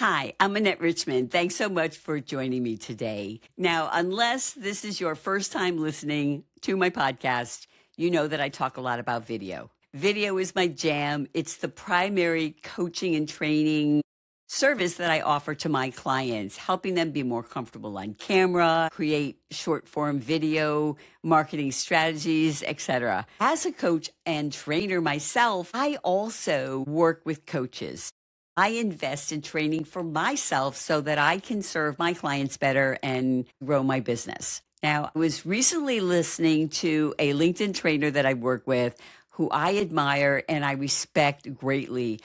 Hi, I'm Annette Richmond. Thanks so much for joining me today. Now, unless this is your first time listening to my podcast, you know that I talk a lot about video. Video is my jam. It's the primary coaching and training service that I offer to my clients, helping them be more comfortable on camera, create short form video, marketing strategies, etc. As a coach and trainer myself, I also work with coaches. I invest in training for myself so that I can serve my clients better and grow my business. Now, I was recently listening to a LinkedIn trainer that I work with who I admire and I respect greatly.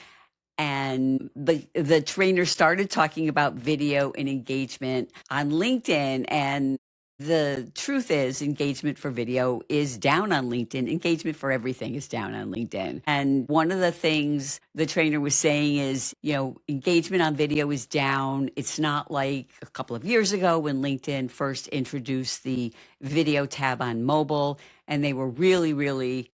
And the trainer started talking about video and engagement on LinkedIn. And the truth is, engagement for video is down on LinkedIn. Engagement for everything is down on LinkedIn. And one of the things the trainer was saying is, engagement on video is down. It's not like a couple of years ago when LinkedIn first introduced the video tab on mobile, and they were really, really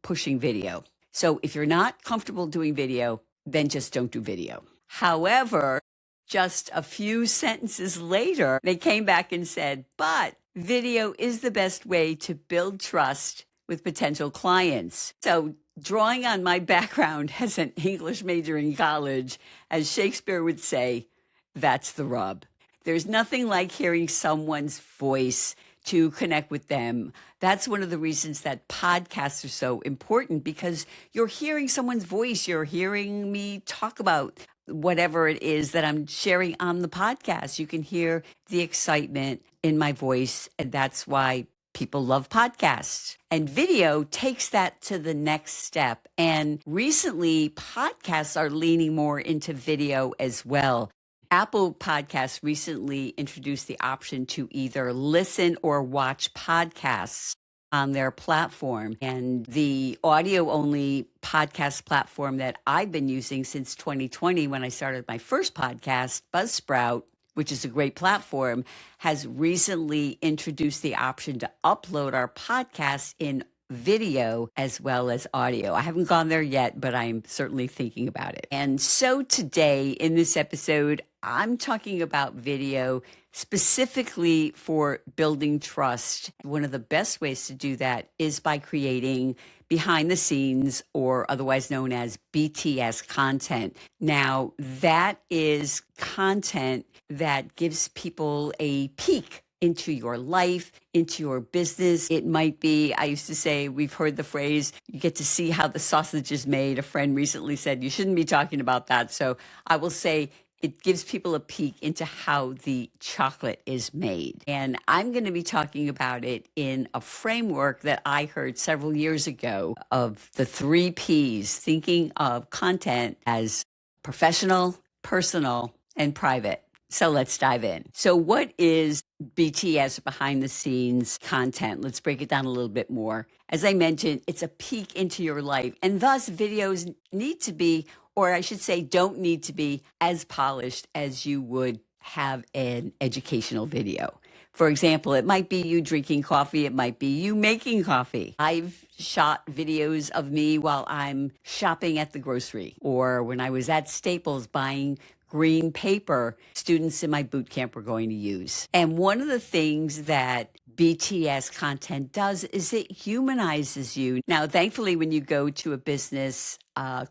pushing video. So if you're not comfortable doing video, then just don't do video. However, just a few sentences later, they came back and said, but video is the best way to build trust with potential clients. So drawing on my background as an English major in college, as Shakespeare would say, that's the rub. There's nothing like hearing someone's voice to connect with them. That's one of the reasons that podcasts are so important, because you're hearing someone's voice. You're hearing me talk about whatever it is that I'm sharing on the podcast. You can hear the excitement in my voice, and that's why people love podcasts. And video takes that to the next step. And recently, podcasts are leaning more into video as well. Apple Podcasts recently introduced the option to either listen or watch podcasts on their platform. And the audio-only podcast platform that I've been using since 2020, when I started my first podcast, Buzzsprout, which is a great platform, has recently introduced the option to upload our podcasts in video as well as audio. I haven't gone there yet, but I'm certainly thinking about it. And so today in this episode, I'm talking about video specifically for building trust. One of the best ways to do that is by creating behind the scenes, or otherwise known as BTS content. Now, that is content that gives people a peek into your life, into your business. It might be, I used to say, we've heard the phrase, you get to see how the sausage is made. A friend recently said, you shouldn't be talking about that. So I will say, it gives people a peek into how the chocolate is made. And I'm going to be talking about it in a framework that I heard several years ago of the 3 Ps, thinking of content as professional, personal, and private. So let's dive in. So what is BTS, behind the scenes content? Let's break it down a little bit more. As I mentioned, it's a peek into your life, and thus videos need to be, or I should say don't need to be, as polished as you would have an educational video. For example, it might be you drinking coffee. It might be you making coffee. I've shot videos of me while I'm shopping at the grocery, or when I was at Staples buying green paper students in my boot camp were going to use. And one of the things that BTS content does is it humanizes you. Now, thankfully, when you go to a business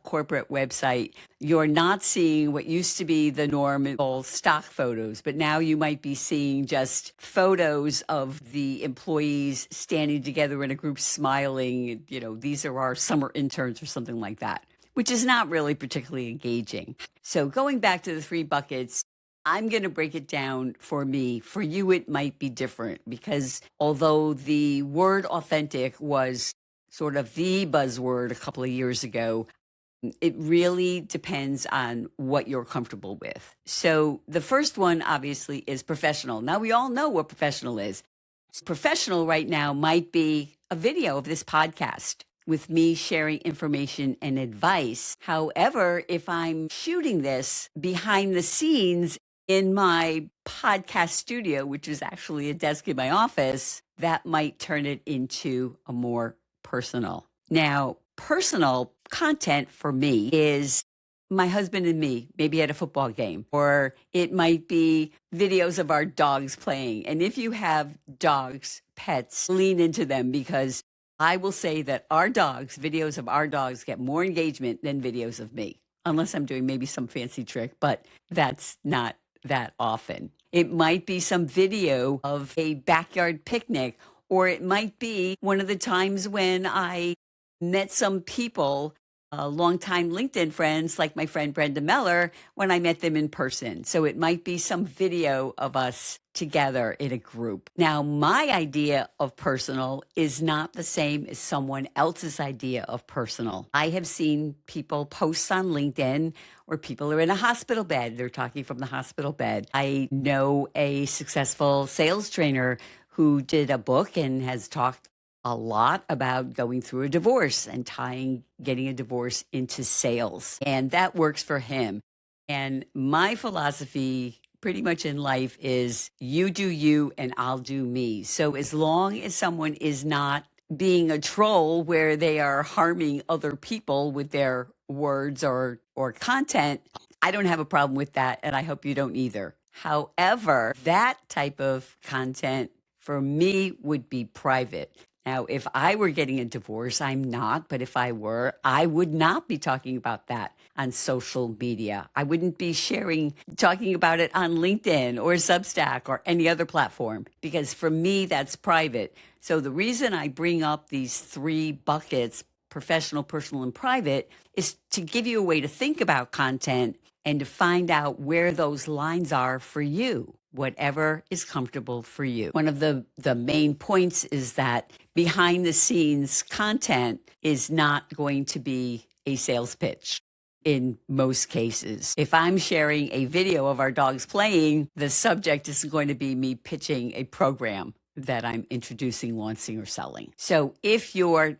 corporate website, you're not seeing what used to be the norm, all stock photos, but now you might be seeing just photos of the employees standing together in a group smiling. These are our summer interns or something like that, which is not really particularly engaging. So going back to the 3 buckets, I'm going to break it down for me. For you, it might be different, because although the word authentic was sort of the buzzword a couple of years ago, it really depends on what you're comfortable with. So the first one, obviously, is professional. Now, we all know what professional is. Professional right now might be a video of this podcast with me sharing information and advice. However, if I'm shooting this behind the scenes in my podcast studio, which is actually a desk in my office, that might turn it into a more personal. Now, personal content for me is my husband and me, maybe at a football game, or it might be videos of our dogs playing. And if you have dogs, pets, lean into them, because I will say that our dogs, videos of our dogs, get more engagement than videos of me, unless I'm doing maybe some fancy trick, but that's not that often. It might be some video of a backyard picnic, or it might be one of the times when I met some people, longtime LinkedIn friends, like my friend Brenda Meller, when I met them in person. So it might be some video of us together in a group. Now, my idea of personal is not the same as someone else's idea of personal. I have seen people post on LinkedIn, or people are in a hospital bed. They're talking from the hospital bed. I know a successful sales trainer who did a book and has talked a lot about going through a divorce and tying getting a divorce into sales. And that works for him. And my philosophy pretty much in life is you do you and I'll do me. So as long as someone is not being a troll where they are harming other people with their words or content, I don't have a problem with that, and I hope you don't either. However, that type of content for me would be private. Now, if I were getting a divorce, I'm not, but if I were, I would not be talking about that on social media. I wouldn't be talking about it on LinkedIn or Substack or any other platform, because for me, that's private. So the reason I bring up these three buckets, professional, personal, and private, is to give you a way to think about content and to find out where those lines are for you, whatever is comfortable for you. One of the main points is that behind the scenes content is not going to be a sales pitch in most cases. If I'm sharing a video of our dogs playing, the subject isn't going to be me pitching a program that I'm introducing, launching, or selling. So if you're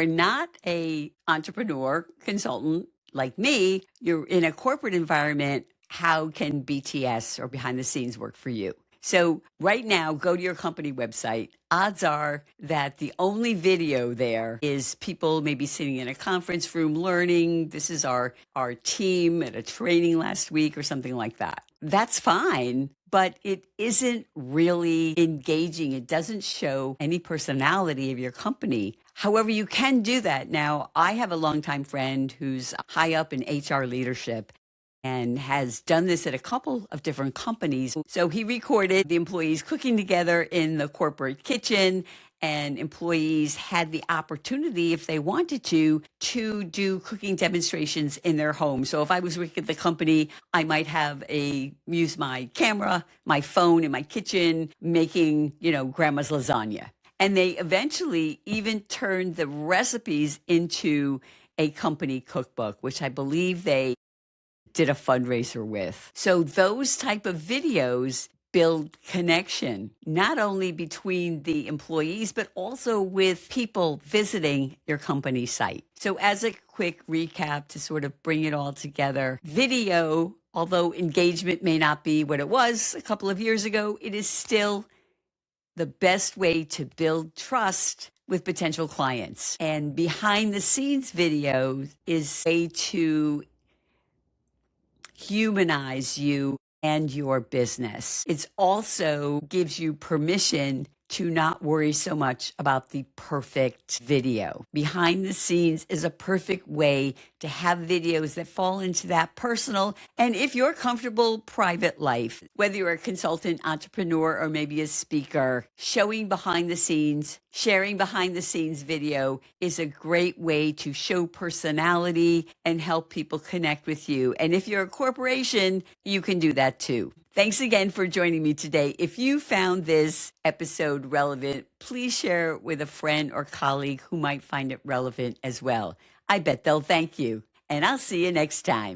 not a entrepreneur, consultant like me, you're in a corporate environment, how can BTS or behind the scenes work for you? So right now, go to your company website. Odds are that the only video there is people maybe sitting in a conference room learning. This is our team at a training last week or something like that. That's fine, but it isn't really engaging. It doesn't show any personality of your company. However, you can do that. Now, I have a longtime friend who's high up in HR leadership and has done this at a couple of different companies. So he recorded the employees cooking together in the corporate kitchen, and employees had the opportunity, if they wanted to do cooking demonstrations in their home. So if I was working at the company, I might use my camera, my phone in my kitchen, making, grandma's lasagna. And they eventually even turned the recipes into a company cookbook, which I believe they did a fundraiser with. So those type of videos build connection, not only between the employees, but also with people visiting your company site. So as a quick recap to sort of bring it all together, video, although engagement may not be what it was a couple of years ago, it is still the best way to build trust with potential clients. And behind the scenes video is a way to humanize you and your business. It also gives you permission to not worry so much about the perfect video. Behind the scenes is a perfect way to have videos that fall into that personal, and if you're comfortable, private life. Whether you're a consultant, entrepreneur, or maybe a speaker, showing behind the scenes, sharing behind the scenes video is a great way to show personality and help people connect with you. And if you're a corporation, you can do that too. Thanks again for joining me today. If you found this episode relevant, please share it with a friend or colleague who might find it relevant as well. I bet they'll thank you. And I'll see you next time.